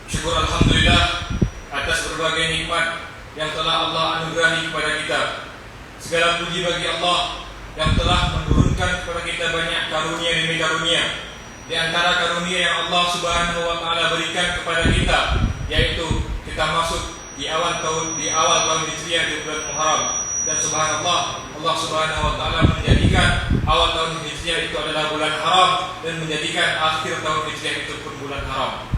Syukur alhamdulillah atas berbagai nikmat yang telah Allah anugerahi kepada kita. Segala puji bagi Allah yang telah menurunkan kepada kita banyak karunia demi karunia. Di antara karunia yang Allah Subhanahu wa taala berikan kepada kita, yaitu kita masuk di awal tahun Hijriah di bulan Muharram. Dan subhanallah, Allah Subhanahu wa taala menjadikan awal tahun Hijriah itu adalah bulan haram dan menjadikan akhir tahun Hijriah itu pun bulan haram.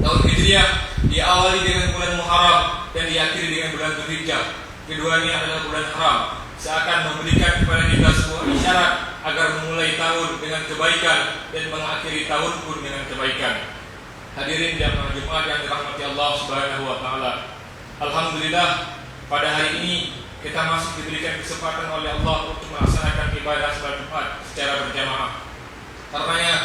Tahun Hijriah diawali dengan bulan Muharram dan diakhiri dengan bulan Dzulhijjah. Keduanya adalah bulan haram. Seakan memberikan kepada kita sebuah isyarat agar memulai tahun dengan kebaikan dan mengakhiri tahun pun dengan kebaikan. Hadirin jamaah Jumat yang dirahmati Allah Subhanahu wa taala. Alhamdulillah pada hari ini kita masih diberikan kesempatan oleh Allah untuk melaksanakan ibadah salat Jumat secara berjamaah. Karenanya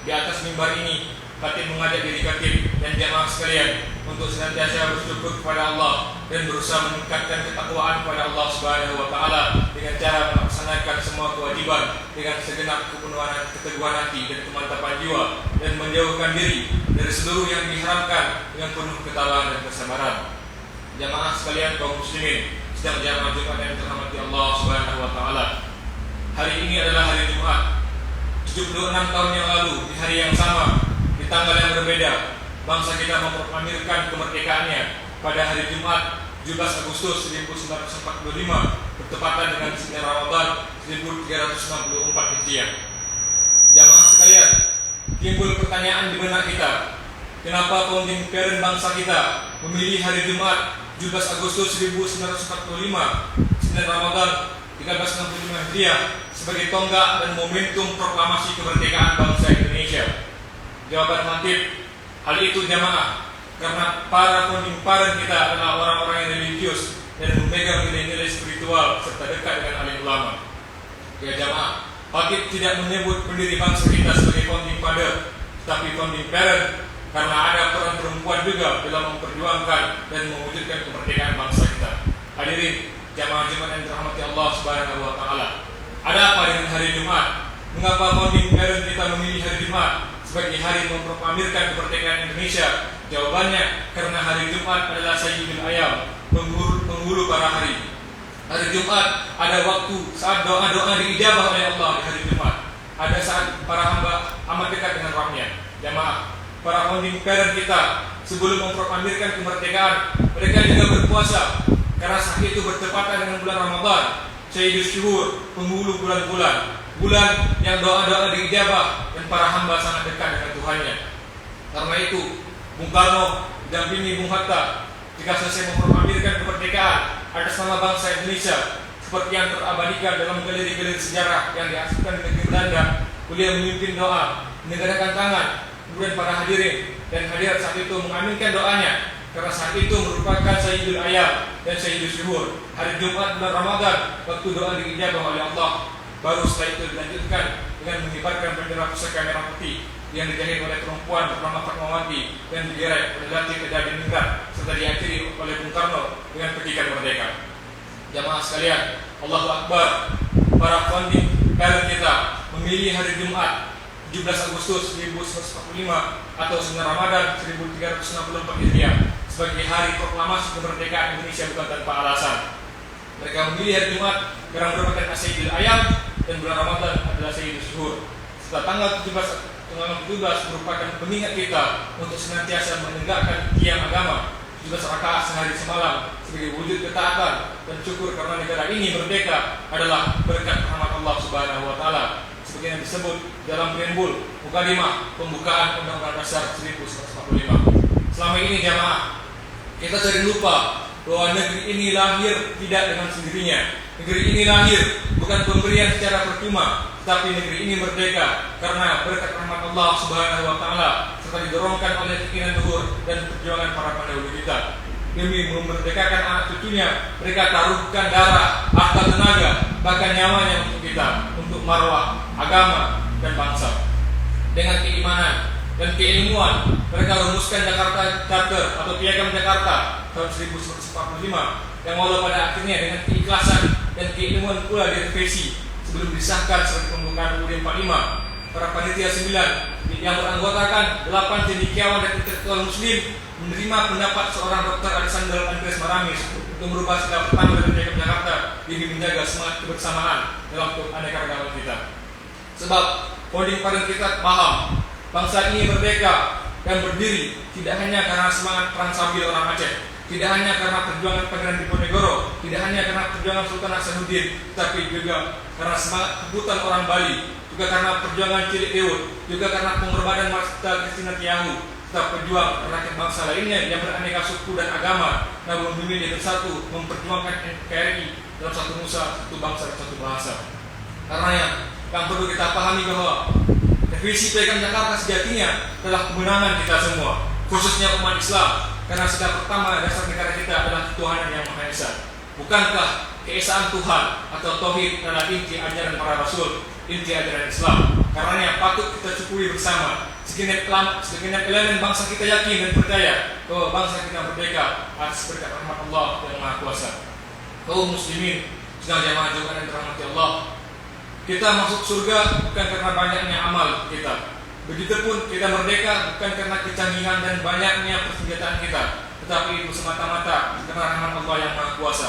di atas mimbar ini Khatib mengajak diri Khatib dan jamaah sekalian untuk senantiasa bersyukur kepada Allah dan berusaha meningkatkan ketakwaan kepada Allah Subhanahu wa taala dengan cara melaksanakan semua kewajiban dengan segenap keteguhan hati dan kemantapan jiwa dan menjauhkan diri dari seluruh yang diharamkan dengan penuh ketabahan dan kesabaran. Jamaah sekalian kaum muslimin, sedang jamaah Jumat yang dirahmati Allah Subhanahu wa taala. Hari ini adalah hari Jumat. 76 tahun yang lalu, di hari yang sama, di tanggal yang berbeda, bangsa kita memproklamirkan kemerdekaannya pada hari Jumat 17 Agustus 1945 bertepatan dengan 9 Ramadan 1364 Hijriah. Jamaah sekalian, timbul pertanyaan di benak kita, kenapa founding parent bangsa kita memilih hari Jumat 17 Agustus 1945 9 Ramadan 1365 Hijriah sebagai tonggak dan momentum proklamasi kemerdekaan bangsa Indonesia? Jawaban Hatib, hal itu jamaah, karena para founding parent kita adalah orang-orang yang religius dan memegang nilai-nilai spiritual serta dekat dengan alim ulama. Ya jamaah, Hatib tidak menyebut pendiri bangsa kita sebagai founding father, tapi founding parent, karena ada peran perempuan juga dalam memperjuangkan dan mewujudkan kemerdekaan bangsa kita. Hadirin jamaah Jumat yang dirahmati Allah Subhanahu wa taala. Ada apa dengan hari Jumat? Mengapa founding parent kita memilih hari Jumat sebagai hari memproklamirkan kemerdekaan Indonesia? Jawabannya, karena hari Jumat adalah Sayyidul Ayyam, penghulu para hari. Hari Jumat ada waktu saat doa-doa diijabah oleh Allah di hari Jumat. Ada saat para hamba amat dekat dengan Rabb-Nya. Jamaah, para founding parent kita sebelum memproklamirkan kemerdekaan, mereka juga berpuasa karena saat itu bertepatan dengan bulan Ramadan, Sayyidul Syuhur, penghulu bulan-bulan, bulan yang doa-doa diijabah dan para hamba sangat dekat dengan Tuhannya. Karena itu, Bung Karno dampingi Bung Hatta jika selesai memproklamirkan kemerdekaan atas nama bangsa Indonesia, seperti yang terabadikan dalam galeri-galeri sejarah yang diarsipkan di negeri Belanda. Beliau memimpin doa, menegakkan tangan, kemudian para hadirin dan hadirat saat itu mengaminkan doanya, karena saat itu merupakan Sayyidul Ayyam dan Sayyidul Syuhur, hari Jumat bulan Ramadan, waktu doa diijabah oleh Allah. Baru setelah itu dilanjutkan dengan mengibarkan bendera pusaka merah putih yang dijahit oleh perempuan bernama Fatmawati dan digerai oleh Latif Kedadiningrat, serta diakhiri oleh Bung Karno dengan petikan merdeka. Jamaah sekalian, Allahu Akbar. Para founding parent kita memilih hari Jumat 17 Agustus 1945 atau 9 Ramadan 1364 Hijriah sebagai hari proklamasi kemerdekaan Indonesia bukan tanpa alasan. Mereka memilih hari Jumat karena merupakan Sayyidul Ayyam dan bulan Ramadan adalah Sayyidul Syuhur. Setelah tanggal 17 merupakan pengingat kita untuk senantiasa menegakkan tiang agama 17 rakaat sehari semalam sebagai wujud ketaatan dan syukur karena negara ini merdeka adalah berkat rahmat Allah Subhanahu wa taala, seperti yang disebut dalam preambul mukadimah pembukaan Undang-Undang Dasar 1945. Selama ini jamaah, kita sering lupa bahwa negeri ini lahir tidak dengan sendirinya. Negeri ini lahir bukan pemberian secara percuma, tetapi negeri ini merdeka karena berkat rahmat Allah Subhanahu wa taala serta didorongkan oleh keinginan luhur dan perjuangan para pendahulu kita. Demi memerdekakan anak cucunya, mereka taruhkan darah, harta, tenaga, bahkan nyawanya untuk kita, untuk marwah, agama, dan bangsa. Dengan keimanan dan keilmuan, mereka rumuskan Jakarta Charter atau Piagam Jakarta tahun 1945 yang walau pada akhirnya dengan keikhlasan dan keilmuan pula direvisi sebelum disahkan sebagai pembukaan UUD 45. Para panitia 9 yang beranggotakan 8 cendekiawan dan intelektual muslim menerima pendapat seorang Dr. Alexander Andres Maramis untuk merubah sikap pertama dari Piagam Jakarta demi menjaga semangat kebersamaan dalam keanekaragaman kita. Sebab founding parent kita paham bangsa ini merdeka dan berdiri tidak hanya karena semangat perang Sabil orang Aceh, tidak hanya karena perjuangan Pangeran Diponegoro, tidak hanya karena perjuangan Sultan Hasanuddin, tapi juga karena semangat kebutan orang Bali, juga karena perjuangan Cilik Dewa, juga karena pengorbanan Marta Kristina Tiahu, serta pejuang rakyat bangsa lainnya yang beraneka suku dan agama, namun memilih bersatu memperjuangkan NKRI dalam satu nusa, satu bangsa, dan satu bahasa. Karenanya, yang perlu kita pahami bahwa revisi Piagam Jakarta sejatinya adalah kemenangan kita semua, khususnya umat Islam, karena sikap pertama dasar negara kita adalah ketuhanan yang Maha Esa. Bukankah keesaan Tuhan atau tauhid adalah inti ajaran para rasul, inti ajaran Islam? Karenanya patut kita syukuri bersama segenap elemen bangsa kita yakin dan percaya bahwa bangsa kita merdeka atas berkat rahmat Allah yang Maha Kuasa. Kaum muslimin sedang jamaah Jumat yang dirahmati Allah, kita masuk surga bukan karena banyaknya amal kita. Begitupun kita merdeka bukan karena kecanggihan dan banyaknya persenjataan kita, tetapi itu semata-mata karena rahmat Allah yang Maha Kuasa.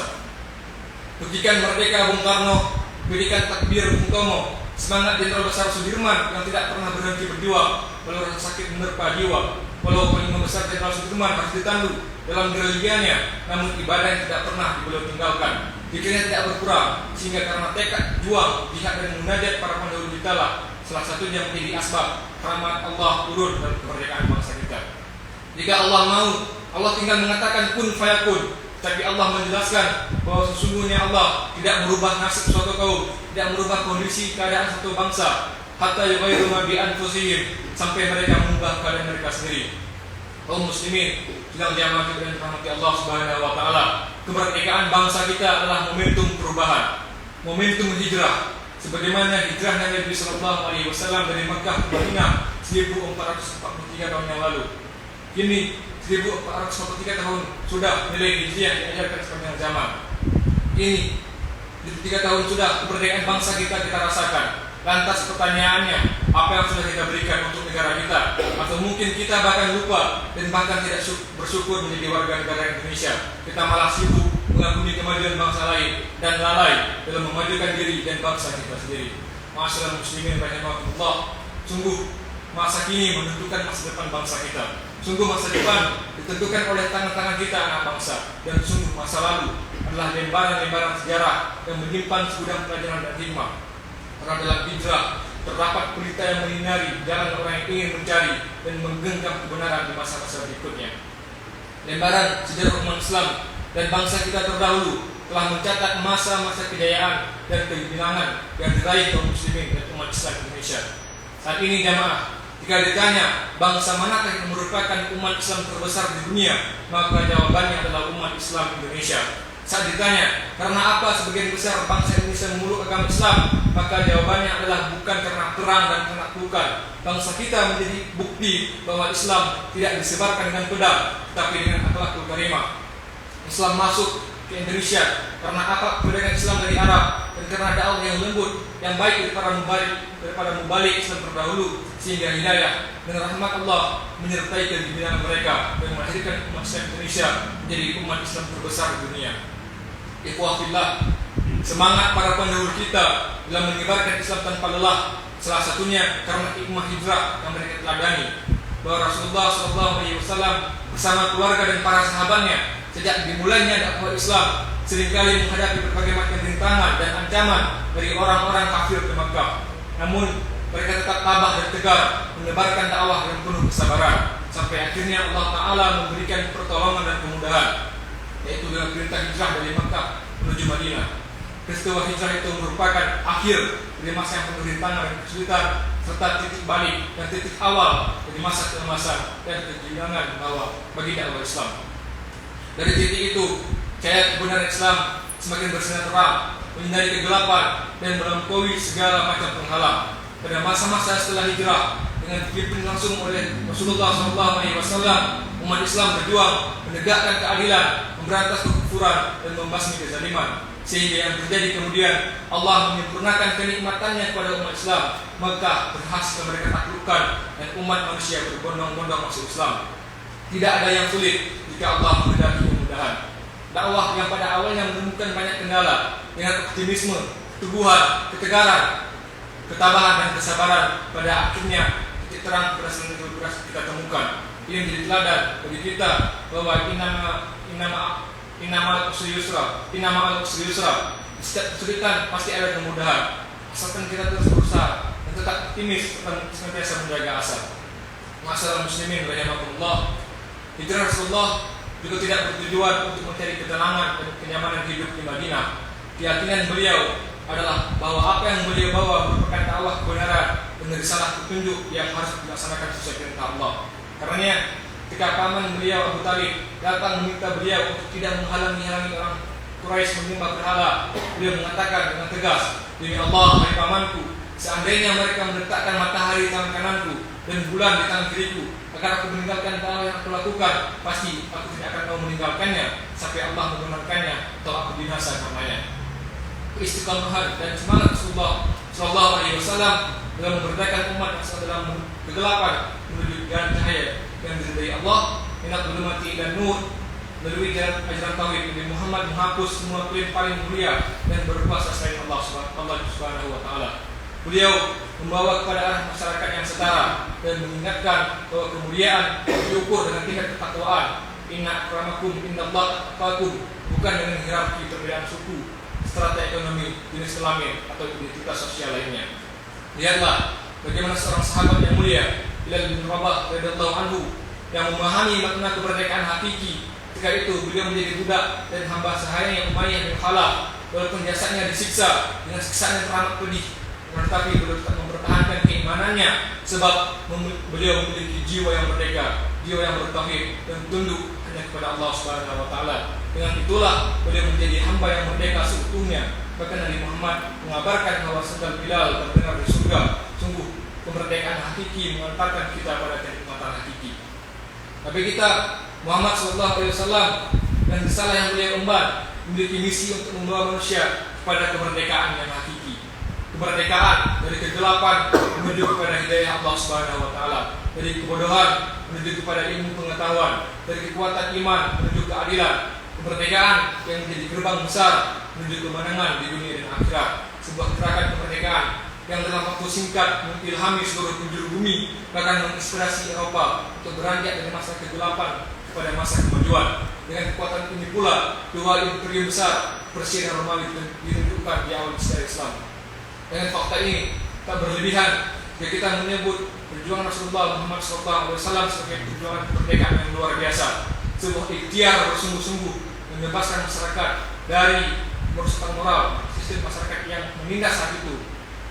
Buktikan merdeka Bung Karno, berikan takbir Bung Tomo, semangat Jenderal Besar Sudirman yang tidak pernah berhenti berjuang walau rasa sakit menerpa jiwa. Walau Panglima Besar Jenderal Sudirman harus ditandu dalam gerillianya, namun ibadah yang tidak pernah beliau tinggalkan. Pikirnya tidak berkurang, sehingga karena tekad juang, jihad dan munajat para pendahulu kita lah salah satunya menjadi asbab rahmat Allah turun dalam kemerdekaan bangsa kita. Jika Allah mau, Allah tinggal mengatakan kun fayakun. Tapi Allah menjelaskan bahwa sesungguhnya Allah tidak merubah nasib suatu kaum, tidak merubah kondisi keadaan suatu bangsa, hatta yughayyiru ma bi anfusihim, sampai mereka mengubah keadaan mereka sendiri. Kaum muslimin sedang diamati dan dirahmati Allah Subhanahu wa taala. Kemerdekaan bangsa kita adalah momentum perubahan, momentum hijrah. Sebagaimana hijrah Nabi sallallahu alaihi wasallam dari Makkah ke Madinah 1443 tahun yang lalu. Kini 1443 tahun sudah nilai hijriah yang diajarkan sepanjang zaman. Ini 3 tahun sudah kemerdekaan bangsa kita rasakan. Lantas pertanyaannya, apa yang sudah kita berikan untuk negara kita? Atau mungkin kita bahkan lupa dan bahkan tidak bersyukur menjadi warga negara Indonesia. Kita malah sibuk mengagumi kemajuan bangsa lain dan lalai dalam memajukan diri dan bangsa kita sendiri. Ma'asyiral muslimin rahimakumullah, sungguh masa kini menentukan masa depan bangsa kita. Sungguh masa depan ditentukan oleh tangan-tangan kita anak bangsa. Dan sungguh masa lalu adalah lembaran-lembaran sejarah yang menyimpan segudang pelajaran dan hikmah. Karena dalam hijrah terdapat pelita yang menyinari jalan orang yang ingin mencari dan menggenggam kebenaran di masa-masa berikutnya. Lembaran sejarah umat Islam dan bangsa kita terdahulu telah mencatat masa-masa kejayaan dan kebilangan yang diraih kaum muslimin dan umat Islam Indonesia. Saat ini jamaah, jika ditanya bangsa manakah yang merupakan umat Islam terbesar di dunia, maka jawabannya adalah umat Islam Indonesia. Saat ditanya karena apa sebagian besar bangsa Indonesia memeluk agama Islam, maka jawabannya adalah bukan karena perang dan penaklukan. Bangsa kita menjadi bukti bahwa Islam tidak disebarkan dengan pedang, tetapi dengan akhlakul karimah. Islam masuk ke Indonesia karena apa? Kedatangan Islam dari Arab dan karena dakwah yang lembut, yang baik daripada mubalik Islam terdahulu, sehingga hidayah dan rahmat Allah menyertai kebimbingan mereka dan melahirkan umat Islam Indonesia menjadi umat Islam terbesar di dunia. Ikhwah fillah, semangat para pendahulu kita dalam menyebarkan Islam tanpa lelah, salah satunya karena hikmah hijrah yang mereka teladani. Bahwa Rasulullah SAW bersama keluarga dan para sahabatnya sejak dimulainya dakwah Islam seringkali menghadapi berbagai macam rintangan dan ancaman dari orang-orang kafir di Makkah. Namun mereka tetap tabah dan tegar menyebarkan dakwah yang penuh kesabaran sampai akhirnya Allah Ta'ala memberikan pertolongan dan kemudahan, yaitu dengan perintah hijrah dari Makkah menuju Madinah. Peristiwa hijrah itu merupakan akhir dari masa yang penuh rintangan dan kesulitan, serta titik balik dan titik awal dari masa keemasan dan kegilangan bagi dakwah Islam. Dari titik itu, cahaya kebenaran Islam semakin bersinar terang, menyinari kegelapan dan melampaui segala macam penghalang. Pada masa-masa setelah hijrah, dengan dipimpin langsung oleh Rasulullah SAW, umat Islam berjuang menegakkan keadilan, memberantas kekufuran dan membasmi kezaliman. Sehingga yang terjadi kemudian, Allah menyempurnakan kenikmatannya kepada umat Islam. Maka berhasil mereka taklukkan dan umat manusia berbondong-bondong masuk Islam. Tidak ada yang sulit jika Allah menghendaki kemudahan. Dakwah yang pada awalnya menemukan banyak kendala, dengan optimisme, keteguhan, ketegaran, ketabahan dan kesabaran, pada akhirnya titik terang berhasil kita temukan. Ini menjadi teladan bagi kita bahwa innamal usri yusra. Setiap kesulitan pasti ada kemudahan, asalkan kita terus berusaha dan tetap optimis dan senantiasa menjaga asa. Ma'asyiral muslimin rahimakumullah, hijrah Rasulullah juga tidak bertujuan untuk mencari ketenangan dan kenyamanan hidup di Madinah. Keyakinan beliau adalah bahwa apa yang beliau bawa merupakan dakwah kebenaran dan risalah petunjuk yang harus dilaksanakan sesuai perintah Allah. Karenanya ketika paman beliau Abu Talib datang meminta beliau untuk tidak menghalangi orang Quraisy menyembah berhala, beliau mengatakan dengan tegas, demi Allah, hai pamanku, seandainya mereka meletakkan matahari di tangan kananku dan bulan di tangan kiriku, agar aku meninggalkan dakwah yang aku lakukan, pasti aku tidak akan mau meninggalkannya sampai Allah membenarkannya atau aku binasa karenanya. Istiqamahan dan semangat Rasulullah SAW dalam memerdekakan umat yang sedang dalam kegelapan menuju jalan cahaya yang diridai Allah, minat zulumati dan nur, melalui ajaran tauhid. Nabi Muhammad menghapus semua klaim paling mulia dan berkuasa selain Allah Subhanahu wa taala. Beliau membawa kepada arah masyarakat yang setara dan mengingatkan bahwa kemuliaan diukur dengan tingkat ketakwaan. Inna akramakum indallahi atqakum, bukan dengan hierarki perbedaan suku, strata ekonomi, jenis kelamin atau identitas sosial lainnya. Lihatlah bagaimana seorang sahabat yang mulia, Bilal bin Rabah radhiyallahu anhu, yang memahami makna kemerdekaan hakiki. Ketika itu beliau menjadi budak dan hamba sahaya yang Umayyah bin Khalaf, walaupun jasadnya disiksa dengan siksaan yang teramat pedih, tetapi beliau tetap mempertahankan keimanannya sebab beliau memiliki jiwa yang merdeka, jiwa yang bertauhid dan tunduk hanya kepada Allah Subhanahu wa taala. Dengan itulah beliau menjadi hamba yang merdeka seutuhnya. Bahkan Nabi Muhammad mengabarkan bahwa sendal Bilal terdengar di surga. Sungguh kemerdekaan hakiki mengantarkan kita pada kenikmatan hakiki. Tapi kita Muhammad SAW dan risalah yang beliau emban memiliki misi untuk membawa manusia kepada kemerdekaan yang hakiki. Kemerdekaan dari kegelapan menuju kepada hidayah Allah Subhanahu wa taala, dari kebodohan menuju kepada ilmu pengetahuan, dari kekuatan iman menuju keadilan. Kemerdekaan yang menjadi gerbang besar menuju kemenangan di dunia dan akhirat. Sebuah gerakan kemerdekaan yang dalam waktu singkat mengilhami seluruh penjuru bumi, bahkan menginspirasi Eropa untuk beranjak dari masa kegelapan kepada masa kemajuan. Dengan kekuatan ini pula, dua imperium besar, Persia dan Romawi, ditunjukkan di awal sejarah Islam. Dengan fakta ini tak berlebihan jika kita menyebut perjuangan Rasulullah Muhammad SAW sebagai perjuangan kemerdekaan yang luar biasa, sebuah ikhtiar bersungguh-sungguh membebaskan masyarakat dari merusak moral sistem masyarakat yang menindas saat itu.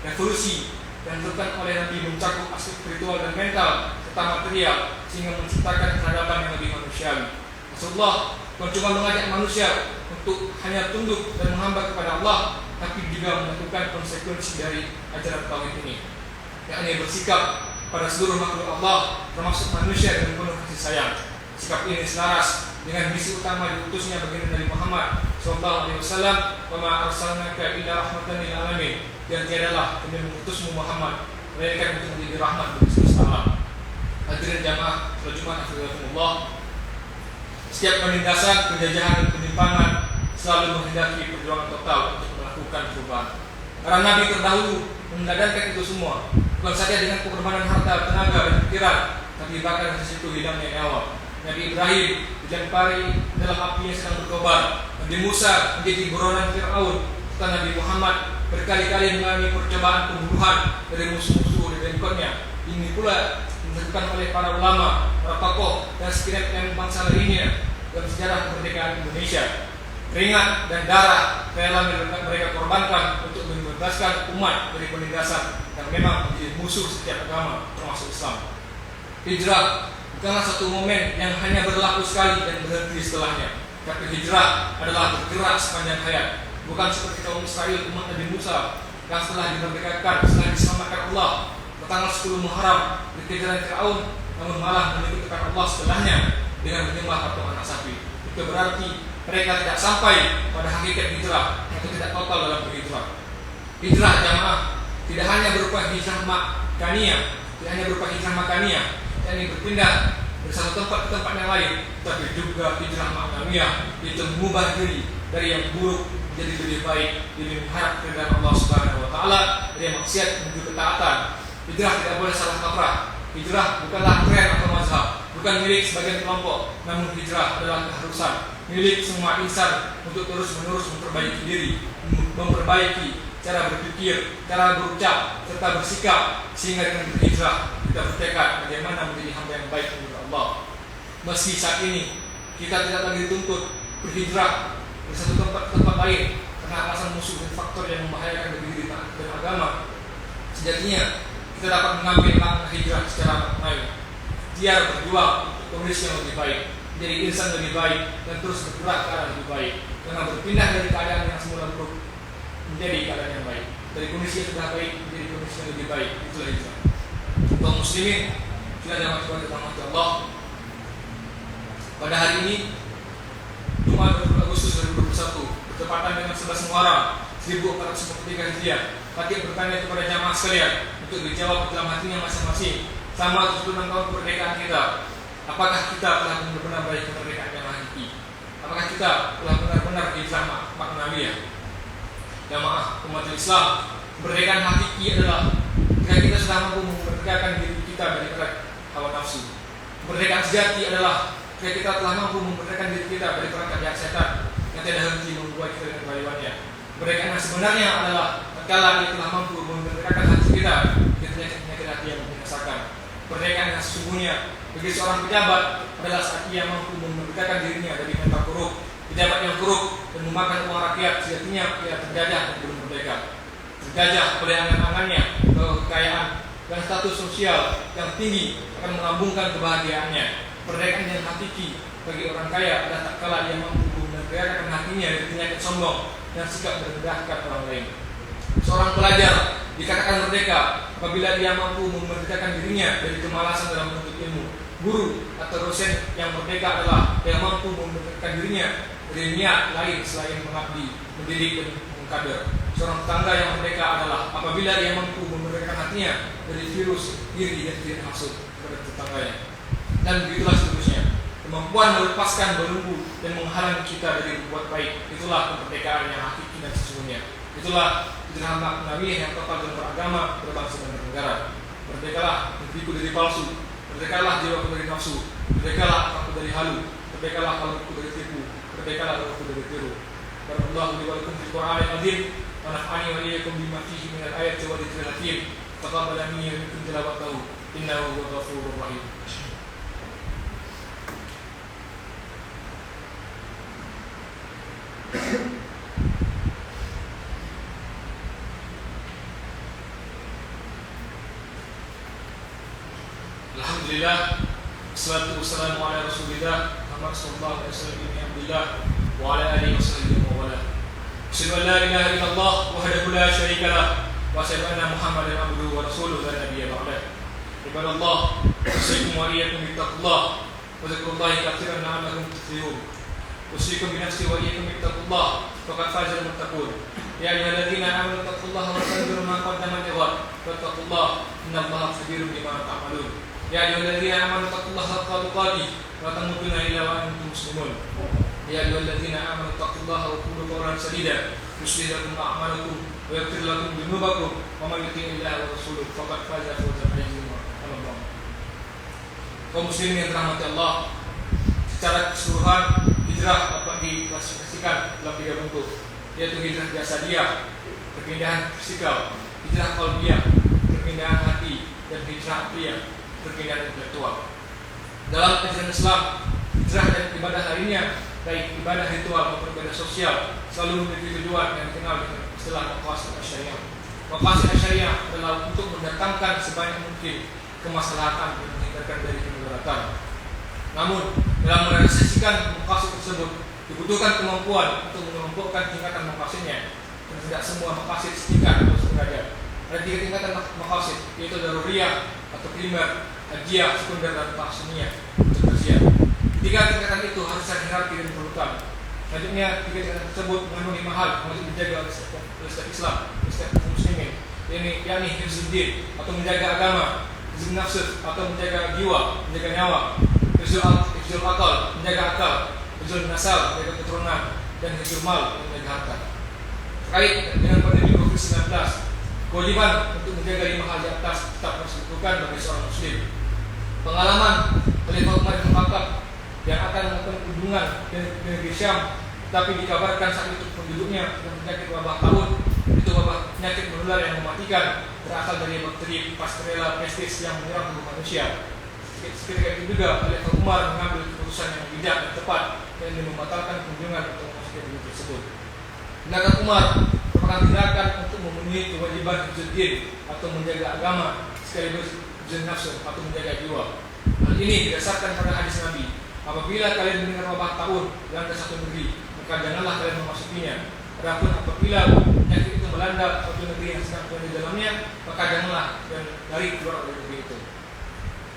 Revolusi yang dilakukan oleh Nabi mencakup aspek spiritual dan mental serta material sehingga menciptakan peradaban yang lebih manusiawi. Rasulullah bukan cuma mengajak manusia untuk hanya tunduk dan menghamba kepada Allah, tapi juga melakukan konsekuensi dari ajaran tauhid ini, yakni bersikap pada seluruh makhluk Allah termasuk manusia dengan penuh kasih sayang. Sikap ini selaras dengan misi utama diutusnya baginda Nabi Muhammad SAW, "Wa ma arsalnaka illa rahmatan lil alamin." Dan tiadalah kami mengutusmu Muhammad melainkan untuk menjadi rahmat bagi semesta alam. Hadirin jamaah salat Jumat Alhamdulillah, setiap penindasan, penjajahan dan penyimpangan selalu menghendaki perjuangan total untuk melakukan perubahan. Para nabi terdahulu mendadankan itu semua, bukan saja dengan pengorbanan harta, tenaga dan pikiran, tapi bahkan di situ hilangnya nyawa. Nabi Ibrahim dilempari dalam api yang sedang berkobar. Nabi Musa menjadi buronan Fir'aun. Serta Nabi Muhammad berkali-kali mengalami percobaan pembunuhan dari musuh-musuh di berikutnya. Ini pula dilakukan oleh para ulama, para tokoh dan segenap bangsa lainnya dalam sejarah kemerdekaan Indonesia. Keringat dan darah rela mereka korbankan untuk membebaskan umat dari penindasan yang memang menjadi musuh setiap agama termasuk Islam. Hijrah bukanlah satu momen yang hanya berlaku sekali dan berhenti setelahnya, tapi hijrah adalah bergerak sepanjang hayat. Bukan seperti kaum Israel umat Nabi Musa yang setelah dimerdekakan, setelah diselamatkan Allah pada tanggal 10 Muharram dari kejaran Fir'aun, namun malah menyekutukan Allah setelahnya dengan menyembah patung anak sapi. Itu berarti mereka tidak sampai pada hakikat hijrah atau tidak total dalam berhijrah. Hijrah jamaah tidak hanya berupa hijrah makaniyah, yakni berpindah dari satu tempat ke tempat yang lain, tapi juga hijrah maknawiyah, yaitu mengubah diri dari yang buruk menjadi lebih baik demi mengharap keridhaan Allah Subhanahu wa taala, dari maksiat menuju ketaatan. Hijrah tidak boleh salah kaprah. Hijrah bukanlah tren atau mazhab, bukan milik sebagian kelompok, namun hijrah adalah keharusan milik semua insan untuk terus-menerus memperbaiki diri, memperbaiki cara berpikir, cara berucap, serta bersikap, sehingga dengan berhijrah kita bertekad bagaimana menjadi hamba yang baik menurut Allah. Meski saat ini kita tidak lagi dituntut berhijrah dari satu tempat ke tempat lain karena alasan musuh dan faktor yang membahayakan bagi diri dan agama, sejatinya kita dapat mengambil langkah hijrah secara maknawi. Dia berjuang untuk kondisi yang lebih baik, menjadi insan lebih baik, dan terus bergerak ke arah lebih baik, dengan berpindah dari keadaan yang semula buruk menjadi keadaan yang baik, dari kondisi yang sudah baik menjadi kondisi yang lebih baik. Itulah hijrah. Kaum muslimin, kita dapat berhormat Allah. Pada hari ini, Jumat 20 Agustus 2021, bertepatan dengan 11 Muharram 1443 Hijriah, Fatih bertanya kepada jamaah sekalian untuk dijawab dalam hatinya masing-masing. Sama 76 tahun kemerdekaan kita, apakah kita telah benar-benar meraih kemerdekaan yang hakiki? Apakah kita telah benar-benar hijrah maknawiyah? Jamaah umat Islam, kemerdekaan hakiki adalah ketika kita sudah mampu memerdekakan diri kita dari hawa nafsu. Kemerdekaan sejati adalah ketika kita telah mampu memerdekakan diri kita dari perangkap jahat setan yang tidak henti membuat kita dengan kebalikannya. Kemerdekaan yang sebenarnya adalah tatkala kita telah mampu memerdekakan hati kita dari penyakit-penyakit hati yang membinasakan. Kemerdekaan yang sesungguhnya bagi seorang pejabat adalah saat ia mampu memerdekakan dirinya dari mental korup. Pejabat yang korup dan memakan uang rakyat sejatinya ia terjajah dan belum merdeka. Terjajah oleh angan-angannya kekayaan dan status sosial yang tinggi akan melambungkan kebahagiaannya. Kemerdekaan yang hakiki bagi orang kaya adalah tatkala ia mampu memerdekakan hatinya dari penyakit sombong dan sikap merendahkan orang lain. Seorang pelajar dikatakan merdeka apabila ia mampu memerdekakan dirinya dari kemalasan dalam menuntut ilmu. Guru atau dosen yang merdeka adalah yang mampu memerdekakan dirinya dari niat lain selain mengabdi, mendidik dan mengkader. Seorang tetangga yang merdeka adalah apabila ia mampu memerdekakan hatinya dari virus iri dan tidak hasut kepada tetangganya. Dan begitulah seterusnya. Kemampuan melepaskan belenggu dan menghalangi kita dari berbuat baik, itulah kemerdekaan yang hakiki dan sesungguhnya. Itulah hijrah maknawiyah yang total dan beragama, berbangsa dan bernegara. Merdekalah negeriku dari palsu, merdekalah jiwaku dari nafsu, merdekalah aku dari halu, merdekalah kalbuku dari tipu, merdekalah rohku dari tiru. Barakallahu li wa lakum fil Qur'anil azim wa nafa'ani wa iyyakum bima fihi minal ayati wa dzikril hakim. Taqabbal minni wa minkum tilawatahu innahu huwal ghafurur rahim. Alhamdulillah, wassalatu wassalamu ala Rasulillah Muhammad sallallahu alaihi wasallam ibn Abdullah wa ala alihi wasahbihi wa wala. Asyhadu an la ilaha illallah wahdahu la syarika lah wa asyhadu anna Muhammadan abduhu wa rasuluhu la nabiyya ba'dah. Ibadallah, usikum wa iyyakum bittaqullah wa dzikrullahi katsiran la'allakum tuflihun. Usikum bi nafsi wa iyyakum bittaqullah faqad fazal muttaqun. Ya ayyuhalladzina amanu taqullaha wa tanzuru ma qaddamat lighad wattaqullaha innallaha khabirun bima ta'malun. Ya ayyuhalladzina amanu taqullaha haqqa tuqatih wa la tamutunna illa wa antum muslimun. Ya ayyuhalladzina amanu taqullaha wa qulu qawlan sadida yuslih lakum a'malakum wa yaghfir lakum dhunubakum wa may yuti'illaha wa rasulahu faqad faza fawzan 'azima. Kaum muslimin yang dirahmati Allah, secara keseluruhan hijrah dapat diklasifikasikan dalam 3 bentuk, yaitu hijrah jasadiah, perpindahan fisikal, hijrah qalbiyah, perpindahan hati, dan hijrah aqliyah, perpindahan intelektual. Dalam ajaran Islam, hijrah dan ibadah lainnya, baik ibadah ritual maupun ibadah sosial, selalu memiliki tujuan yang dikenal dengan istilah maqasid syariah. Maqasid syariah adalah untuk mendatangkan sebanyak mungkin kemaslahatan dan menghindarkan dari kemudaratan. Namun, dalam merealisasikan maqasid tersebut dibutuhkan kemampuan untuk mengelompokkan tingkatan maqasidnya, dan tidak semua maqasid setingkat atau sederajat. Ada 3 tingkatan maqasid, yaitu daruriyah atau primer, hajiyah, sekunder, dan tahsiniyah atau tersier. 3 tingkatan itu harus dihirarki dan diperlukan. Selanjutnya, 3 tingkatan tersebut mengandung 5 hal yang harus dijaga oleh setiap Islam, oleh setiap muslimin, yakni hifzuddin atau menjaga agama, hifzun nafs atau menjaga jiwa, menjaga nyawa, hifzul akal, menjaga akal, hifzul nasal, menjaga keturunan, dan hifzul mal, menjaga harta. Terkait dengan pandemi COVID-19, kewajiban untuk menjaga 5 hal di atas tetap harus dilakukan bagi seorang muslim. Pengalaman Khalifah Umar bin Khattab yang akan melakukan kunjungan ke negeri Syam, tapi dikabarkan saat itu penduduknya dengan penyakit wabah taun, itu wabah penyakit menular yang mematikan, berasal dari bakteri Pasteurella pestis yang menyerang tubuh manusia. Ketika itu juga Khalifah Umar mengambil keputusan yang bijak dan tepat, yakni membatalkan kunjungan untuk memasuki negeri tersebut. Tindakan Umar merupakan tindakan untuk memenuhi kewajiban hifzuddin atau menjaga agama, sekaligus hifzun nafs atau menjaga jiwa. Hal ini didasarkan pada hadis Nabi, apabila kalian mendengar wabah taun dalam satu negeri, maka janganlah kalian memasukinya. Adapun apabila penyakit itu melanda suatu negeri yang sedang berada di dalamnya, maka janganlah dan lari keluar dari negeri itu.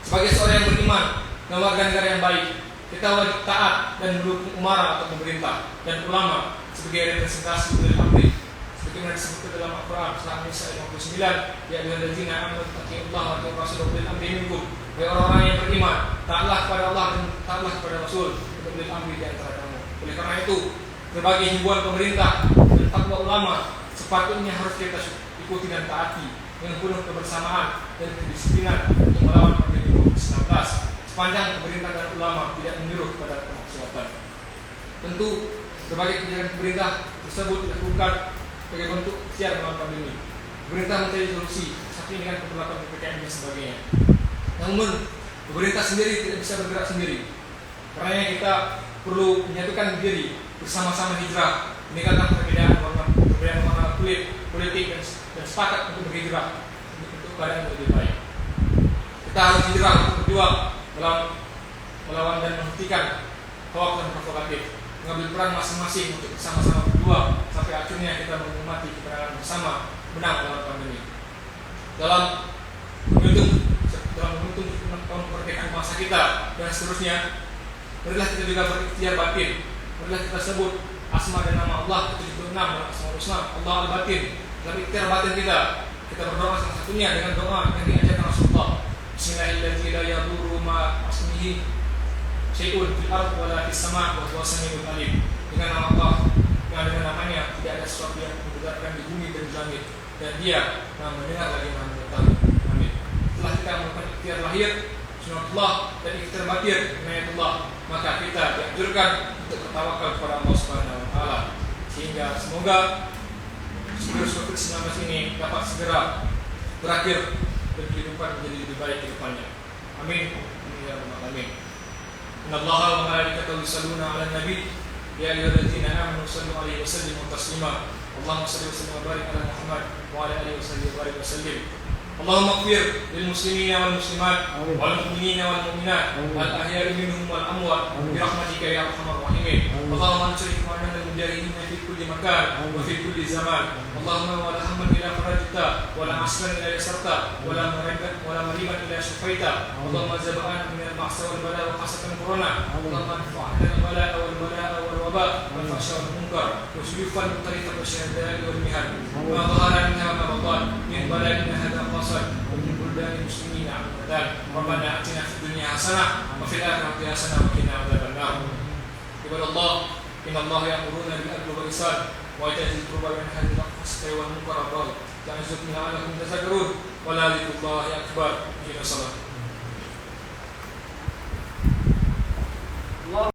Sebagai seorang yang beriman dan warga negara yang baik, kita wajib taat dan mendukung umara atau pemerintah dan ulama sebagai representasi ulil amri, sebagaimana disebutkan dalam Al-Quran surah An-Nisa 59, ya ayyuhallazina amanu taqullaha wa atii'ur ulil amri minkum. Wahai orang-orang yang beriman, taatlah kepada Allah dan taatlah kepada Rasul, ulil amri di antara kamu. Oleh karena itu, berbagai himbauan pemerintah dan fatwa ulama sepatutnya harus kita ikuti dan taati dengan penuh kebersamaan dan kedisiplinan untuk melawan pandemi COVID-19 sepanjang pemerintah dan ulama tidak menyuruh kepada kemaksiatan. Tentu, berbagai kebijakan pemerintah tersebut dilakukan sebagai bentuk ikhtiar melawan pandemi. Pemerintah mencari solusi seperti dengan pemberlakuan PPKM dan sebagainya. Namun, pemerintah sendiri tidak bisa bergerak sendiri. Karena kita perlu menyatukan diri bersama-sama hijrah, meninggalkan perbedaan warna kulit, politik dan sepakat untuk berhijrah untuk keadaan yang lebih baik. Kita harus hijrah untuk berjuang dalam melawan dan menghentikan hoax dan provokatif, mengambil peran masing-masing untuk bersama-sama berjuang sampai akhirnya kita menikmati kemenangan bersama, menang dalam pandemi. Dalam menuntut tahun kemerdekaan bangsa kita dan seterusnya, marilah kita juga berikhtiar batin. Marilah kita sebut asma dan nama Allah ke-76 dalam Asmaul Husna, Allah Al-Batin. Dalam ikhtiar batin kita berdoa salah satunya dengan doa yang diajarkan Rasulullah. Bismillahirrahmanirrahim. La yadurru ma asmihi syai'un fil ardh wa la fis sama' wa huwa samiul alim. Dengan nama Allah, yang dengan namanya tidak ada sesuatu yang memberatkan di bumi dan di langit, dan Dia Maha mendengar lagi Maha mengetahui. Amin. Setelah kita melakukan ikhtiar lahir, sunatullah, dan ikhtiar batin, inayatullah, maka kita dianjurkan untuk bertawakal kepada Allah Subhanahu wa taala, sehingga semoga virus COVID-19 ini dapat segera berakhir dan kehidupan menjadi lebih baik ke depannya. Amin. Ya rabbal alamin. Innallaha wa malaikatahu yusholluna 'alan nabi ya ayyuhalladzina amanu shallu 'alaihi wa sallimu taslima. Allahumma shalli wa sallim wa barik 'ala Muhammad wa 'ala alihi wa barik wa sallim. Allahumma ighfir lil muslimina wal muslimat wal mu'minina wal mu'minat wal ahya'i minhum wal amwat bi rahmatika ya arhamar rahimin. Allahumma ansur ikhwanana al mujahidin fi kulli makan wa fi kulli zaman. Allahumma wa la hamman ila farajta wa la asran ila yasarta wa la mariban ila shafaita. Allahumma zab'ana min al ma'sa wal bala wa khasatan corona. Allahumma anfa'na al bala wal wal waba wal fahsya wal munkar wa suyufan tariqat asyhada'i wal mihan. Ma dhahara minha ma batan min bala'ina hadha ومن بلدان المسلمين عامة. ربنا آتنا في الدنيا حسنة وفي الآخرة حسنة وقنا عذاب النار. عباد الله إن الله يأمرون بالعدل والإحسان وإيتاء ذي القربى وينهى عن الفحشاء والمنكر والبغي يعظكم لعلكم تذكرون ولذكر الله أكبر.